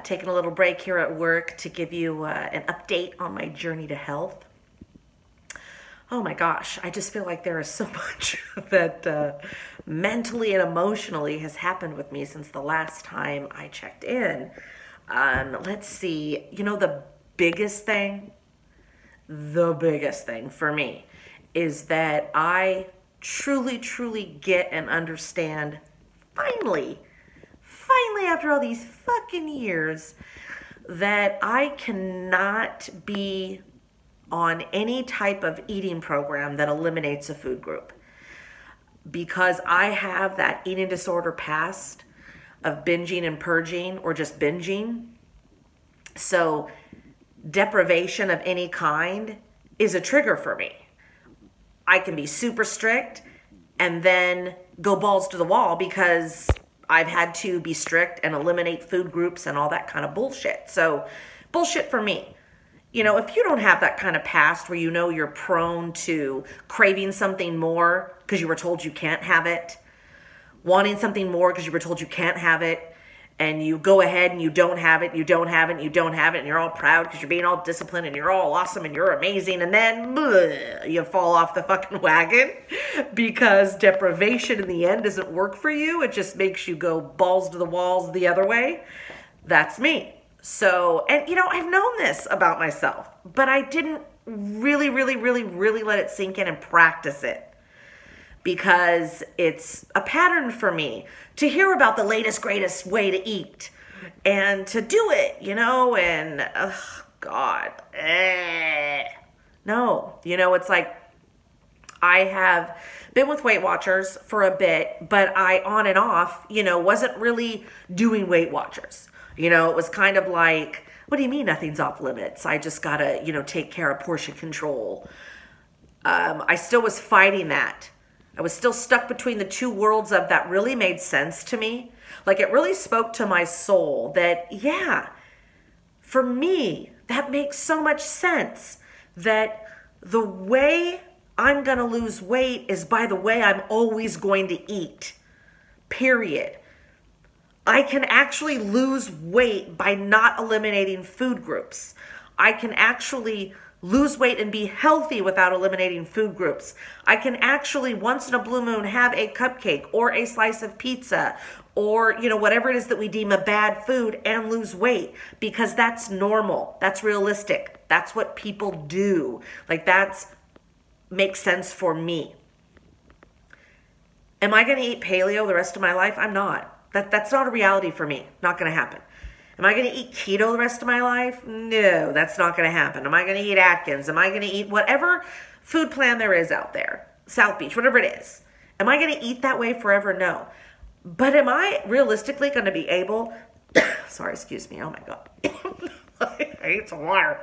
Taking a little break here at work to give you an update on my journey to health. Oh my gosh, I just feel like there is so much that mentally and emotionally has happened with me since the last time I checked in. Let's see, the biggest thing for me is that I truly, truly get and understand finally after all these fucking years that I cannot be on any type of eating program that eliminates a food group, because I have that eating disorder past of binging and purging or just binging. So deprivation of any kind is a trigger for me. I can be super strict and then go balls to the wall because I've had to be strict and eliminate food groups and all that kind of bullshit. So bullshit for me. If you don't have that kind of past where you're prone to craving something more because you were told you can't have it, wanting something more because you were told you can't have it, and you go ahead and you don't have it, and you're all proud because you're being all disciplined and you're all awesome and you're amazing, and then you fall off the fucking wagon because deprivation in the end doesn't work for you. It just makes you go balls to the walls the other way. That's me. So, and I've known this about myself, but I didn't really let it sink in and practice it, because it's a pattern for me to hear about the latest, greatest way to eat and to do it, and oh God, no, it's like I have been with Weight Watchers for a bit, but I on and off, wasn't really doing Weight Watchers. It was kind of like, what do you mean nothing's off limits? I just gotta, take care of portion control. I still was fighting that. I was still stuck between the two worlds of that really made sense to me. Like, it really spoke to my soul that, yeah, for me, that makes so much sense, that the way I'm going to lose weight is by the way I'm always going to eat, period. I can actually lose weight by not eliminating food groups. I can actually lose weight and be healthy without eliminating food groups. I can actually, once in a blue moon, have a cupcake or a slice of pizza or, whatever it is that we deem a bad food and lose weight, because that's normal. That's realistic. That's what people do. Makes sense for me. Am I going to eat paleo the rest of my life? I'm not. That's not a reality for me. Not going to happen. Am I going to eat keto the rest of my life? No, that's not going to happen. Am I going to eat Atkins? Am I going to eat whatever food plan there is out there? South Beach, whatever it is. Am I going to eat that way forever? No. But am I realistically going to be able... Sorry, excuse me. Oh my God. I ate some water.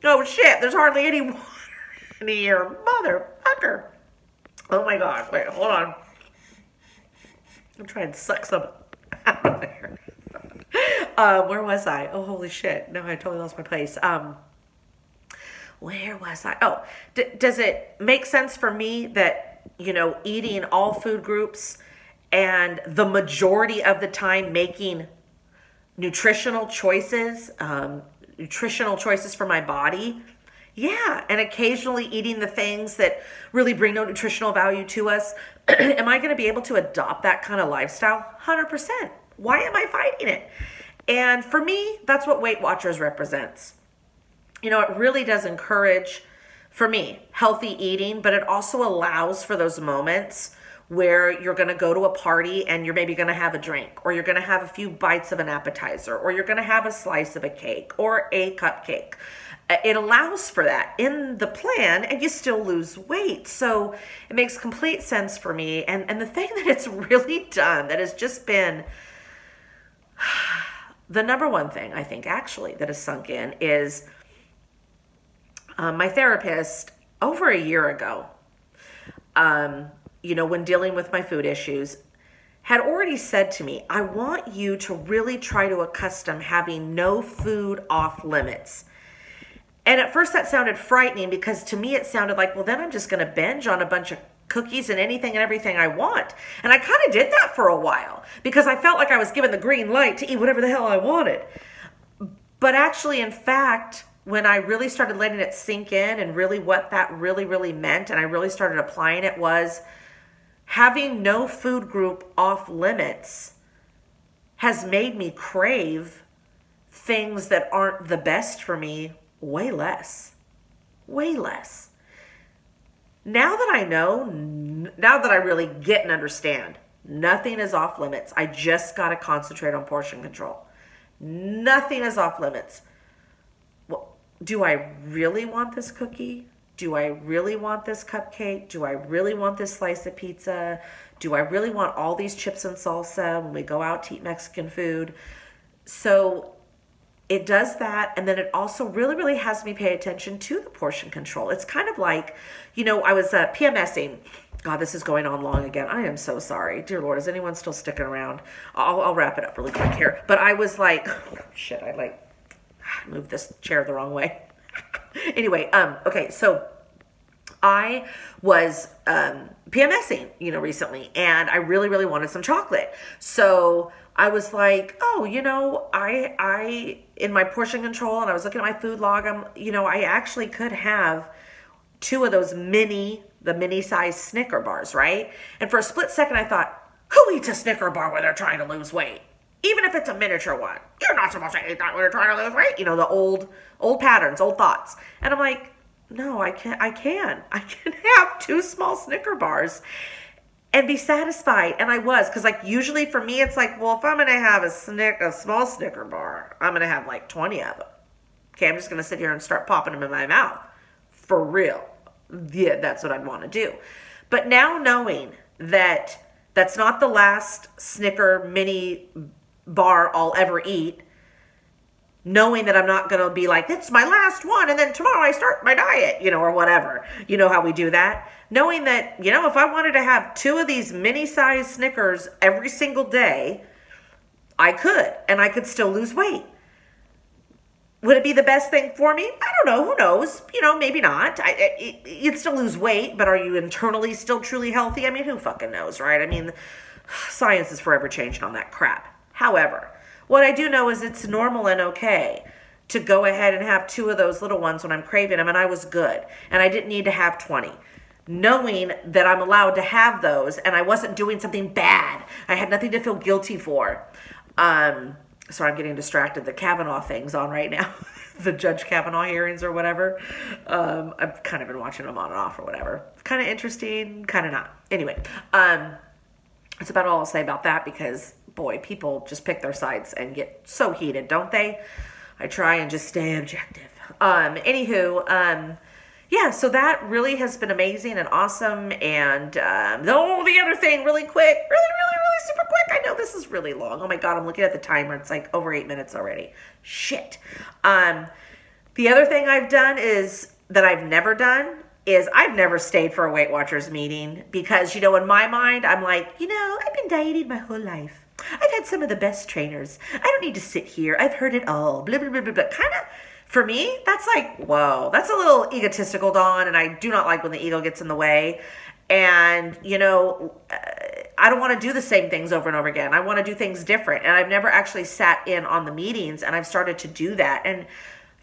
Oh shit, there's hardly any water in here. Motherfucker. Oh my God. Wait, hold on. I'm trying to suck some out of there. Where was I? Oh, holy shit. No, I totally lost my place. Where was I? Oh, does it make sense for me that, eating all food groups and the majority of the time making nutritional choices for my body? Yeah, and occasionally eating the things that really bring no nutritional value to us. Am I going to be able to adopt that kind of lifestyle? 100%. Why am I fighting it? And for me, that's what Weight Watchers represents. It really does encourage, for me, healthy eating, but it also allows for those moments where you're going to go to a party and you're maybe going to have a drink, or you're going to have a few bites of an appetizer, or you're going to have a slice of a cake or a cupcake. It allows for that in the plan, and you still lose weight. So it makes complete sense for me. And the thing that it's really done, that has just been the number one thing, I think, actually, that has sunk in is my therapist over a year ago, when dealing with my food issues, had already said to me, I want you to really try to accustom having no food off limits. And at first that sounded frightening, because to me it sounded like, well, then I'm just going to binge on a bunch of cookies and anything and everything I want. And I kind of did that for a while because I felt like I was given the green light to eat whatever the hell I wanted. But actually, in fact, when I really started letting it sink in and really what that really, really meant, and I really started applying it, was having no food group off limits has made me crave things that aren't the best for me way less. Way less. Now that I know, now that I really get and understand, nothing is off limits. I just got to concentrate on portion control. Nothing is off limits. Well, do I really want this cookie? Do I really want this cupcake? Do I really want this slice of pizza? Do I really want all these chips and salsa when we go out to eat Mexican food? So it does that, and then it also really, really has me pay attention to the portion control. It's kind of like, you know, I was PMSing. God, this is going on long again. I am so sorry. Dear Lord, is anyone still sticking around? I'll wrap it up really quick here. But I was like, shit, I like moved this chair the wrong way. Anyway, okay, so I was PMSing, you know, recently, and I really, really wanted some chocolate. So I was like, oh, you know, I in my portion control, and I was looking at my food log, I actually could have 2 of those the mini size Snicker bars, right? And for a split second, I thought, who eats a Snicker bar when they're trying to lose weight? Even if it's a miniature one, you're not supposed to eat that when you're trying to lose weight. You know, the old patterns, old thoughts. And I'm like, no, I can have 2 small Snicker bars and be satisfied. And I was, because like usually for me, it's like, well, if I'm going to have a small Snicker bar, I'm going to have like 20 of them. Okay, I'm just going to sit here and start popping them in my mouth. For real. Yeah, that's what I'd want to do. But now knowing that that's not the last Snicker mini bar I'll ever eat, knowing that I'm not going to be like, it's my last one, and then tomorrow I start my diet, you know, or whatever. You know how we do that? Knowing that, you know, if I wanted to have 2 of these mini-sized Snickers every single day, I could, and I could still lose weight. Would it be the best thing for me? I don't know. Who knows? You know, maybe not. You'd still lose weight, but are you internally still truly healthy? I mean, who fucking knows, right? I mean, science is forever changing on that crap. However, what I do know is it's normal and okay to go ahead and have 2 of those little ones when I'm craving them, and I was good. And I didn't need to have 20. Knowing that I'm allowed to have those, and I wasn't doing something bad. I had nothing to feel guilty for. Sorry, I'm getting distracted. The Kavanaugh thing's on right now. The Judge Kavanaugh hearings or whatever. I've kind of been watching them on and off or whatever. Kind of interesting, kind of not. Anyway, that's about all I'll say about that because, boy, people just pick their sides and get so heated, don't they? I try and just stay objective. Yeah, so that really has been amazing and awesome. And the other thing really quick, really super quick. I know this is really long. Oh my God, I'm looking at the timer. It's like over 8 minutes already. Shit. The other thing I've done is that I've never done is I've never stayed for a Weight Watchers meeting because, you know, in my mind, I'm like, you know, I've been dieting my whole life. I've had some of the best trainers. I don't need to sit here. I've heard it all. Blah, blah, blah, blah, blah. Kind of. For me, that's like, whoa, that's a little egotistical, Dawn, and I do not like when the ego gets in the way. And, you know, I don't want to do the same things over and over again. I want to do things different. And I've never actually sat in on the meetings, and I've started to do that. And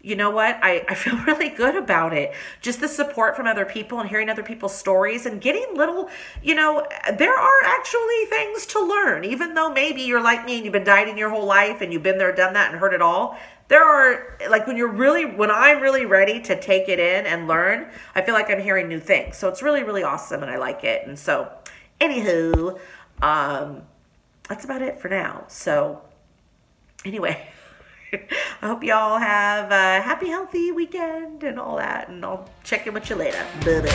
you know what? I feel really good about it. Just the support from other people and hearing other people's stories and getting little, you know, there are actually things to learn. Even though maybe you're like me and you've been dieting your whole life and you've been there, done that, and heard it all. There are, like, when I'm really ready to take it in and learn, I feel like I'm hearing new things. So it's really, really awesome, and I like it. And so, anywho, that's about it for now. So, anyway, I hope y'all have a happy, healthy weekend and all that, and I'll check in with you later. Bye-bye.